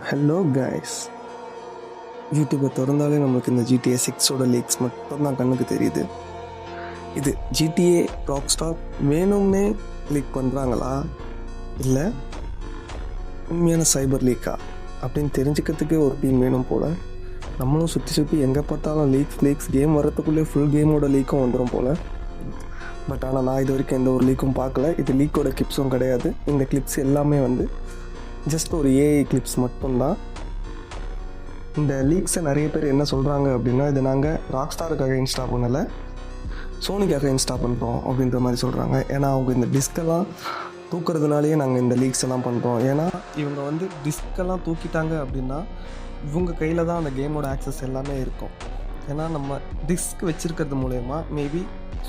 Hello guys, யூடியூப்பை திறந்தாலே நம்மளுக்கு இந்த GTA 6 லீக்ஸ் மட்டும்தான் கண்ணுக்கு தெரியுது. இது GTA ராக்ஸ்டார் வேணும்னே லீக் பண்ணுறாங்களா இல்லை உண்மையான சைபர் லீக்கா அப்படின்னு தெரிஞ்சுக்கிறதுக்கே ஒரு டீம் வேணும் போல். நம்மளும் சுற்றி எங்கே பார்த்தாலும் லீக்ஸ் கேம் வரத்துக்குள்ளே ஃபுல் கேமோட லீக்கும் வந்துடும் போல். பட் ஆனால் நான் இது வரைக்கும் எந்த ஒரு லீக்கும் பார்க்கல. இது லீக்கோட கிளிப்ஸும் கிடையாது. இந்த கிளிப்ஸ் எல்லாமே ஜஸ்ட் ஒரு ஏஐ கிளிப்ஸ் மட்டும்தான். இந்த லீக்ஸை நிறைய பேர் என்ன சொல்கிறாங்க அப்படின்னா, இது நாங்கள் ராக்ஸ்டாருக்காக இன்ஸ்டா பண்ணலை, சோனிக்காக இன்ஸ்டா பண்ணுறோம் அப்படின்ற மாதிரி சொல்கிறாங்க. ஏன்னா அவங்க இந்த டிஸ்கெல்லாம் தூக்குறதுனாலேயே நாங்கள் இந்த லீக்ஸ் எல்லாம் பண்ணுறோம். ஏன்னா இவங்க டிஸ்கெல்லாம் தூக்கிட்டாங்க அப்படின்னா இவங்க கையில் தான் அந்த கேமோட ஆக்சஸ் எல்லாமே இருக்கும். ஏன்னா நம்ம டிஸ்க் வச்சுருக்கிறது மூலயமா மேபி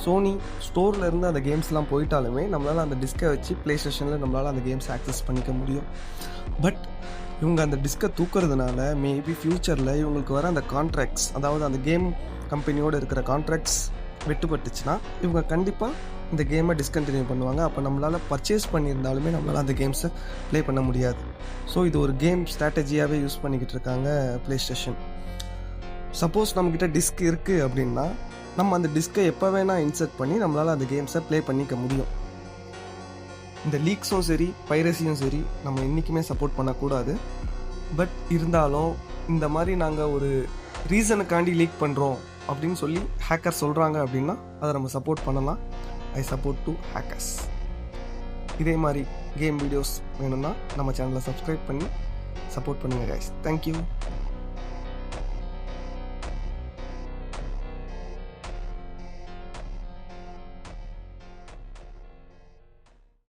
சோனி ஸ்டோரில் இருந்து அந்த கேம்ஸ்லாம் போயிட்டாலுமே நம்மளால் அந்த டிஸ்கை வச்சு ப்ளே ஸ்டேஷனில் நம்மளால் அந்த கேம்ஸ் ஆக்சஸ் பண்ணிக்க முடியும். பட் இவங்க அந்த டிஸ்கை தூக்குறதுனால மேபி ஃப்யூச்சரில் இவங்களுக்கு வர அந்த கான்ட்ராக்ட்ஸ், அதாவது அந்த கேம் கம்பெனியோடு இருக்கிற கான்ட்ராக்ட்ஸ் வெட்டுப்பட்டுச்சுன்னா இவங்க கண்டிப்பாக இந்த கேமை டிஸ்கண்டினியூ பண்ணுவாங்க. அப்போ நம்மளால் பர்ச்சேஸ் பண்ணியிருந்தாலுமே நம்மளால் அந்த கேம்ஸை ப்ளே பண்ண முடியாது. ஸோ இது ஒரு கேம் ஸ்ட்ராட்டஜியாகவே யூஸ் பண்ணிக்கிட்டு இருக்காங்க ப்ளே ஸ்டேஷன். சப்போஸ் நம்மக்கிட்ட டிஸ்க் இருக்குது அப்படின்னா நம்ம அந்த டிஸ்கை எப்போ வேணால் இன்சர்ட் பண்ணி நம்மளால் அந்த கேம்ஸை ப்ளே பண்ணிக்க முடியும். இந்த லீக்ஸும் சரி பைரசியும் சரி நம்ம என்றைக்குமே சப்போர்ட் பண்ணக்கூடாது. பட் இருந்தாலும் இந்த மாதிரி நாங்கள் ஒரு ரீசனுக்காண்டி லீக் பண்ணுறோம் அப்படின்னு சொல்லி ஹேக்கர் சொல்கிறாங்க அப்படின்னா அதை நம்ம சப்போர்ட் பண்ணலாம். I support to hackers. இதே மாதிரி கேம் வீடியோஸ் வேணும்னா நம்ம சேனலை சப்ஸ்கிரைப் பண்ணி சப்போர்ட் பண்ணுங்கள் கைஸ். தேங்க்யூ.